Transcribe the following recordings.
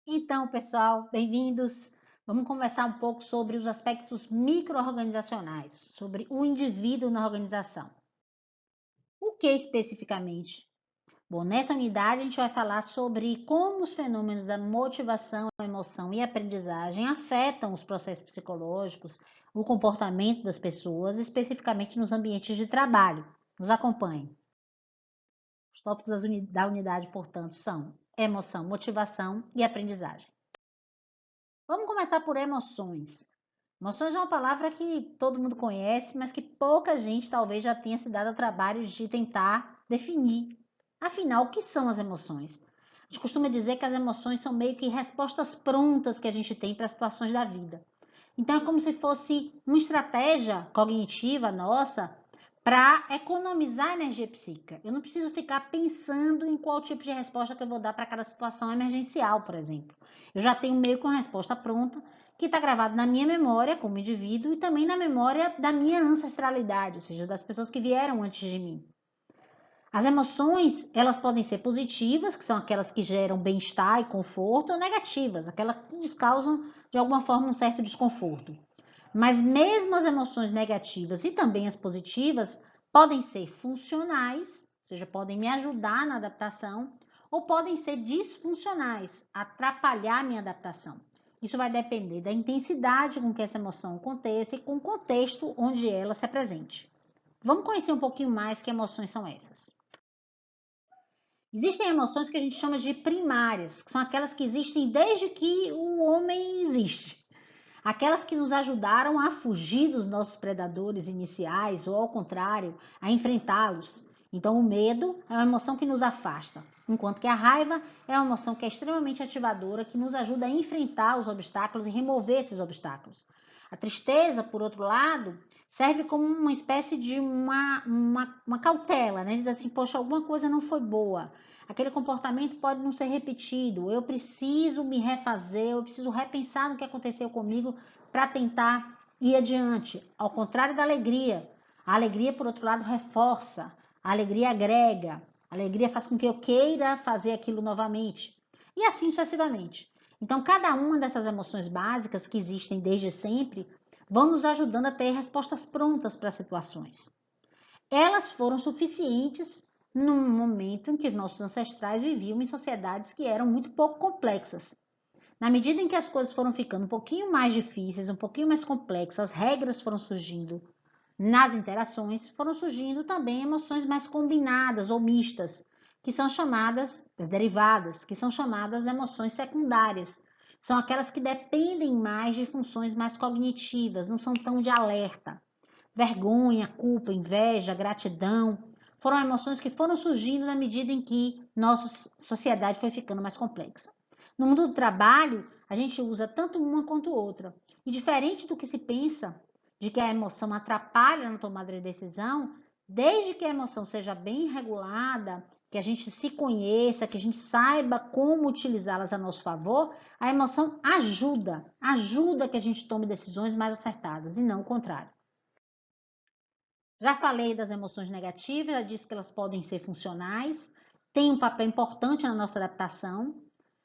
Então, pessoal, bem-vindos. Vamos conversar um pouco sobre os aspectos micro-organizacionais, sobre o indivíduo na organização. O que especificamente? Bom, nessa unidade a gente vai falar sobre como os fenômenos da motivação, emoção e aprendizagem afetam os processos psicológicos, o comportamento das pessoas, especificamente nos ambientes de trabalho. Nos acompanhem. Os tópicos da unidade, portanto, são emoção, motivação e aprendizagem. Vamos começar por emoções. Emoções é uma palavra que todo mundo conhece, mas que pouca gente talvez já tenha se dado ao trabalho de tentar definir. Afinal, o que são as emoções? A gente costuma dizer que as emoções são meio que respostas prontas que a gente tem para as situações da vida. Então, é como se fosse uma estratégia cognitiva nossa para economizar energia psíquica. Eu não preciso ficar pensando em qual tipo de resposta que eu vou dar para cada situação emergencial, por exemplo. Eu já tenho meio que uma resposta pronta que está gravada na minha memória como indivíduo e também na memória da minha ancestralidade, ou seja, das pessoas que vieram antes de mim. As emoções, elas podem ser positivas, que são aquelas que geram bem-estar e conforto, ou negativas, aquelas que nos causam, de alguma forma, um certo desconforto. Mas mesmo as emoções negativas e também as positivas podem ser funcionais, ou seja, podem me ajudar na adaptação, ou podem ser disfuncionais, atrapalhar a minha adaptação. Isso vai depender da intensidade com que essa emoção aconteça e com o contexto onde ela se apresente. Vamos conhecer um pouquinho mais que emoções são essas. Existem emoções que a gente chama de primárias, que são aquelas que existem desde que o homem existe. Aquelas que nos ajudaram a fugir dos nossos predadores iniciais ou, ao contrário, a enfrentá-los. Então, o medo é uma emoção que nos afasta, enquanto que a raiva é uma emoção que é extremamente ativadora, que nos ajuda a enfrentar os obstáculos e remover esses obstáculos. A tristeza, por outro lado, serve como uma espécie de uma cautela, né? Diz assim, poxa, alguma coisa não foi boa. Aquele comportamento pode não ser repetido. Eu preciso me refazer, eu preciso repensar no que aconteceu comigo para tentar ir adiante. Ao contrário da alegria. A alegria, por outro lado, reforça. A alegria agrega. A alegria faz com que eu queira fazer aquilo novamente. E assim sucessivamente. Então, cada uma dessas emoções básicas que existem desde sempre vão nos ajudando a ter respostas prontas para situações. Elas foram suficientes num momento em que nossos ancestrais viviam em sociedades que eram muito pouco complexas. Na medida em que as coisas foram ficando um pouquinho mais difíceis, um pouquinho mais complexas, as regras foram surgindo nas interações, foram surgindo também emoções mais combinadas ou mistas, que são chamadas, as derivadas, que são chamadas emoções secundárias. São aquelas que dependem mais de funções mais cognitivas, não são tão de alerta. Vergonha, culpa, inveja, gratidão, foram emoções que foram surgindo na medida em que nossa sociedade foi ficando mais complexa. No mundo do trabalho, a gente usa tanto uma quanto outra. E diferente do que se pensa, de que a emoção atrapalha na tomada de decisão, desde que a emoção seja bem regulada, que a gente se conheça, que a gente saiba como utilizá-las a nosso favor, a emoção ajuda que a gente tome decisões mais acertadas e não o contrário. Já falei das emoções negativas, já disse que elas podem ser funcionais, têm um papel importante na nossa adaptação.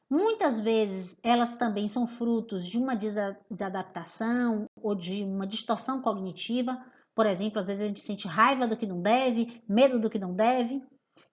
Muitas vezes elas também são frutos de uma desadaptação ou de uma distorção cognitiva. Por exemplo, às vezes a gente sente raiva do que não deve, medo do que não deve,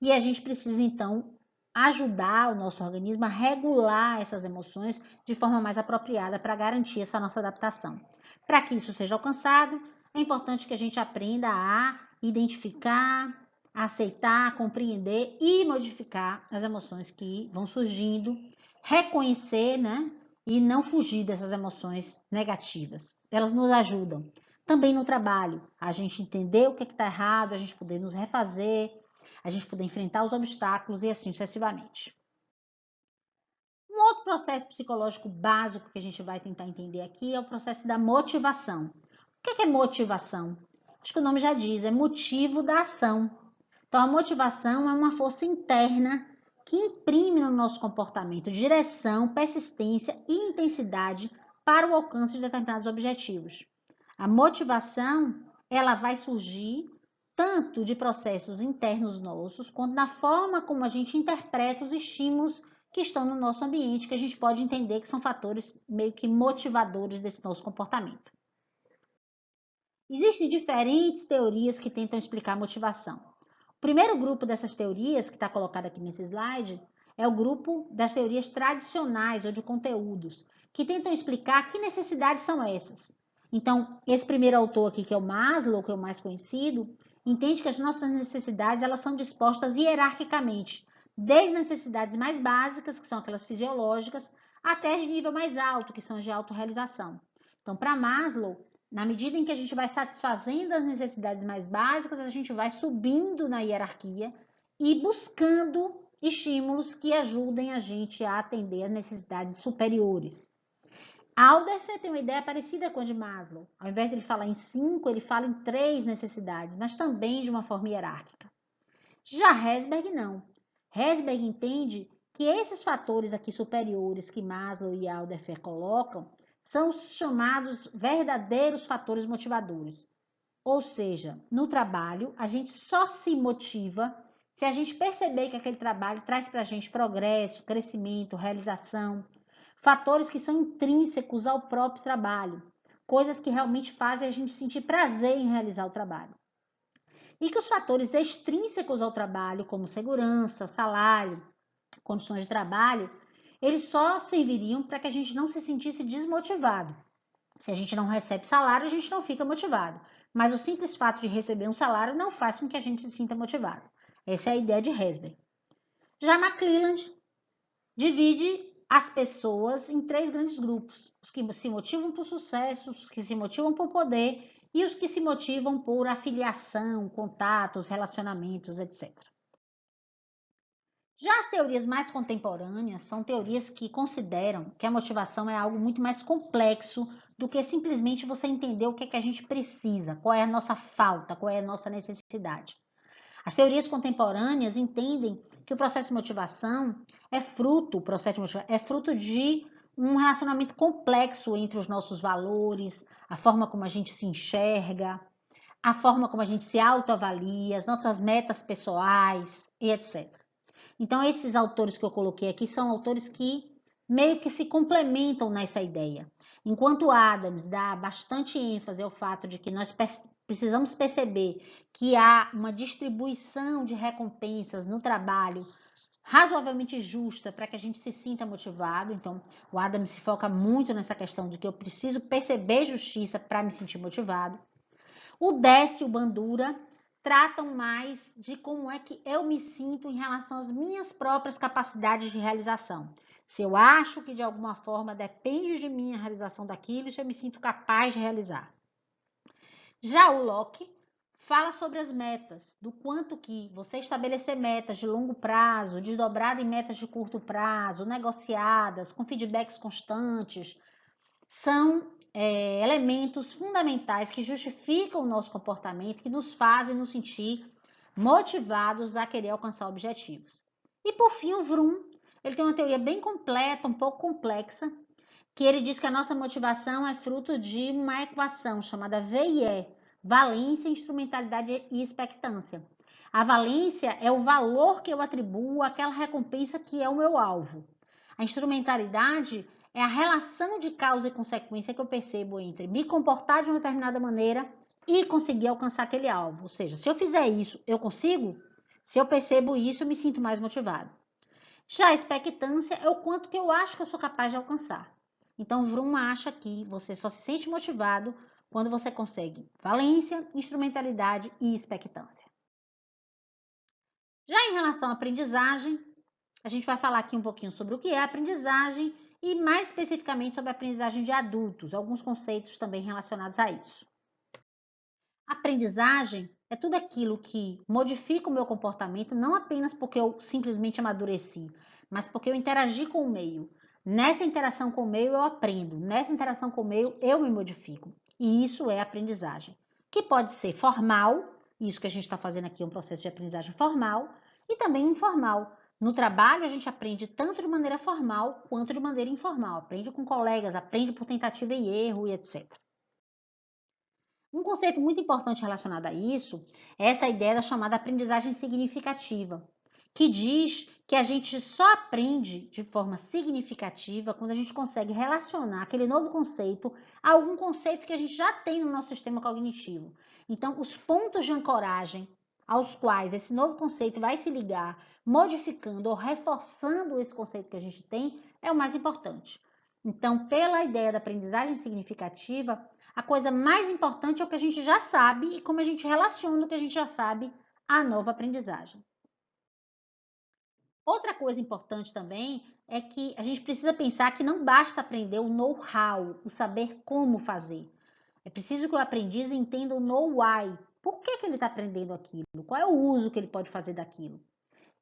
e a gente precisa então ajudar o nosso organismo a regular essas emoções de forma mais apropriada para garantir essa nossa adaptação. Para que isso seja alcançado, é importante que a gente aprenda a identificar, a aceitar, a compreender e modificar as emoções que vão surgindo, reconhecer, né? E não fugir dessas emoções negativas. Elas nos ajudam. Também no trabalho, a gente entender o que está errado, a gente poder nos refazer, a gente poder enfrentar os obstáculos e assim sucessivamente. Um outro processo psicológico básico que a gente vai tentar entender aqui é o processo da motivação. O que é motivação? Acho que o nome já diz, é motivo da ação. Então, a motivação é uma força interna que imprime no nosso comportamento direção, persistência e intensidade para o alcance de determinados objetivos. A motivação, ela vai surgir tanto de processos internos nossos, quanto da forma como a gente interpreta os estímulos que estão no nosso ambiente, que a gente pode entender que são fatores meio que motivadores desse nosso comportamento. Existem diferentes teorias que tentam explicar a motivação. O primeiro grupo dessas teorias, que está colocado aqui nesse slide, é o grupo das teorias tradicionais ou de conteúdos, que tentam explicar que necessidades são essas. Então, esse primeiro autor aqui, que é o Maslow, que é o mais conhecido, entende que as nossas necessidades elas são dispostas hierarquicamente, desde necessidades mais básicas, que são aquelas fisiológicas, até as de nível mais alto, que são as de autorrealização. Então, para Maslow, na medida em que a gente vai satisfazendo as necessidades mais básicas, a gente vai subindo na hierarquia e buscando estímulos que ajudem a gente a atender às necessidades superiores. Alderfer tem uma ideia parecida com a de Maslow. Ao invés de ele falar em 5, ele fala em 3 necessidades, mas também de uma forma hierárquica. Já Herzberg não. Herzberg entende que esses fatores aqui superiores que Maslow e Alderfer colocam são os chamados verdadeiros fatores motivadores. Ou seja, no trabalho, a gente só se motiva se a gente perceber que aquele trabalho traz para a gente progresso, crescimento, realização, fatores que são intrínsecos ao próprio trabalho, coisas que realmente fazem a gente sentir prazer em realizar o trabalho. E que os fatores extrínsecos ao trabalho, como segurança, salário, condições de trabalho, eles só serviriam para que a gente não se sentisse desmotivado. Se a gente não recebe salário, a gente não fica motivado. Mas o simples fato de receber um salário não faz com que a gente se sinta motivado. Essa é a ideia de Herzberg. Já McClelland divide as pessoas em 3 grandes grupos. Os que se motivam por sucesso, os que se motivam por poder e os que se motivam por afiliação, contatos, relacionamentos, etc. Já as teorias mais contemporâneas são teorias que consideram que a motivação é algo muito mais complexo do que simplesmente você entender o que é que a gente precisa, qual é a nossa falta, qual é a nossa necessidade. As teorias contemporâneas entendem que o processo de motivação é fruto de um relacionamento complexo entre os nossos valores, a forma como a gente se enxerga, a forma como a gente se autoavalia, as nossas metas pessoais e etc. Então, esses autores que eu coloquei aqui são autores que meio que se complementam nessa ideia. Enquanto Adams dá bastante ênfase ao fato de que nós precisamos perceber que há uma distribuição de recompensas no trabalho razoavelmente justa para que a gente se sinta motivado. Então, o Adams se foca muito nessa questão de que eu preciso perceber justiça para me sentir motivado. O Deci e o Bandura tratam mais de como é que eu me sinto em relação às minhas próprias capacidades de realização. Se eu acho que de alguma forma depende de mim a realização daquilo, se eu me sinto capaz de realizar. Já o Locke fala sobre as metas, do quanto que você estabelecer metas de longo prazo, desdobrada em metas de curto prazo, negociadas, com feedbacks constantes, são elementos fundamentais que justificam o nosso comportamento, que nos fazem nos sentir motivados a querer alcançar objetivos. E por fim, o Vroom, ele tem uma teoria bem completa, um pouco complexa, que ele diz que a nossa motivação é fruto de uma equação chamada VIE, valência, instrumentalidade e expectância. A valência é o valor que eu atribuo àquela recompensa que é o meu alvo. A instrumentalidade é a relação de causa e consequência que eu percebo entre me comportar de uma determinada maneira e conseguir alcançar aquele alvo. Ou seja, se eu fizer isso, eu consigo? Se eu percebo isso, eu me sinto mais motivado. Já a expectância é o quanto que eu acho que eu sou capaz de alcançar. Então, Vroom acha que você só se sente motivado quando você consegue valência, instrumentalidade e expectância. Já em relação à aprendizagem, a gente vai falar aqui um pouquinho sobre o que é aprendizagem e mais especificamente sobre a aprendizagem de adultos, alguns conceitos também relacionados a isso. Aprendizagem é tudo aquilo que modifica o meu comportamento, não apenas porque eu simplesmente amadureci, mas porque eu interagi com o meio. Nessa interação com o meio eu aprendo, nessa interação com o meio eu me modifico. E isso é aprendizagem, que pode ser formal, isso que a gente está fazendo aqui é um processo de aprendizagem formal, e também informal. No trabalho a gente aprende tanto de maneira formal quanto de maneira informal. Aprende com colegas, aprende por tentativa e erro e etc. Um conceito muito importante relacionado a isso é essa ideia da chamada aprendizagem significativa, que diz que a gente só aprende de forma significativa quando a gente consegue relacionar aquele novo conceito a algum conceito que a gente já tem no nosso sistema cognitivo. Então, os pontos de ancoragem aos quais esse novo conceito vai se ligar, modificando ou reforçando esse conceito que a gente tem, é o mais importante. Então, pela ideia da aprendizagem significativa, a coisa mais importante é o que a gente já sabe e como a gente relaciona o que a gente já sabe à nova aprendizagem. Outra coisa importante também é que a gente precisa pensar que não basta aprender o know-how, o saber como fazer. É preciso que o aprendiz entenda o know-why. Por que ele está aprendendo aquilo? Qual é o uso que ele pode fazer daquilo?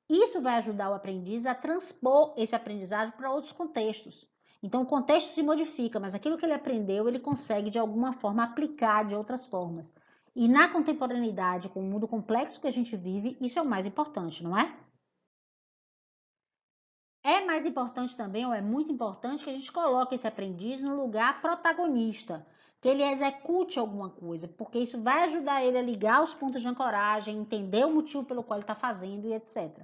Isso vai ajudar o aprendiz a transpor esse aprendizado para outros contextos. Então, o contexto se modifica, mas aquilo que ele aprendeu, ele consegue de alguma forma aplicar de outras formas. E na contemporaneidade, com o mundo complexo que a gente vive, isso é o mais importante, não é? É mais importante também, ou é muito importante, que a gente coloque esse aprendiz no lugar protagonista, que ele execute alguma coisa, porque isso vai ajudar ele a ligar os pontos de ancoragem, entender o motivo pelo qual ele está fazendo e etc.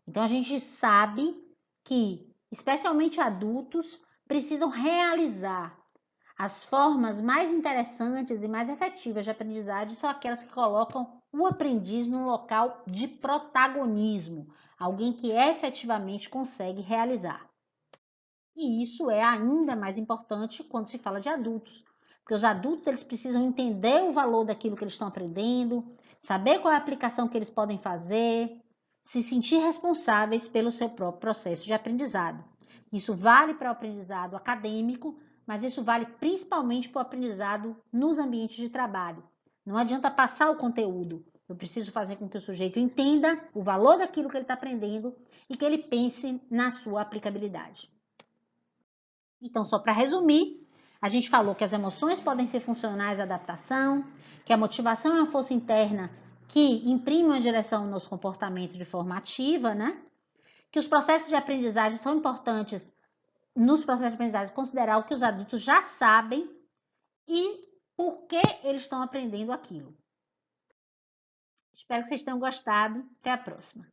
Então a gente sabe que, especialmente adultos, precisam realizar. As formas mais interessantes e mais efetivas de aprendizagem são aquelas que colocam o aprendiz num local de protagonismo, alguém que efetivamente consegue realizar. E isso é ainda mais importante quando se fala de adultos, porque os adultos eles precisam entender o valor daquilo que eles estão aprendendo, saber qual é a aplicação que eles podem fazer, se sentir responsáveis pelo seu próprio processo de aprendizado. Isso vale para o aprendizado acadêmico, mas isso vale principalmente para o aprendizado nos ambientes de trabalho. Não adianta passar o conteúdo, eu preciso fazer com que o sujeito entenda o valor daquilo que ele está aprendendo e que ele pense na sua aplicabilidade. Então, só para resumir, a gente falou que as emoções podem ser funcionais à adaptação, que a motivação é uma força interna que imprime uma direção no nosso comportamento de forma ativa, né? Que os processos de aprendizagem são importantes nos processos de aprendizagem considerar o que os adultos já sabem e por que eles estão aprendendo aquilo. Espero que vocês tenham gostado. Até a próxima.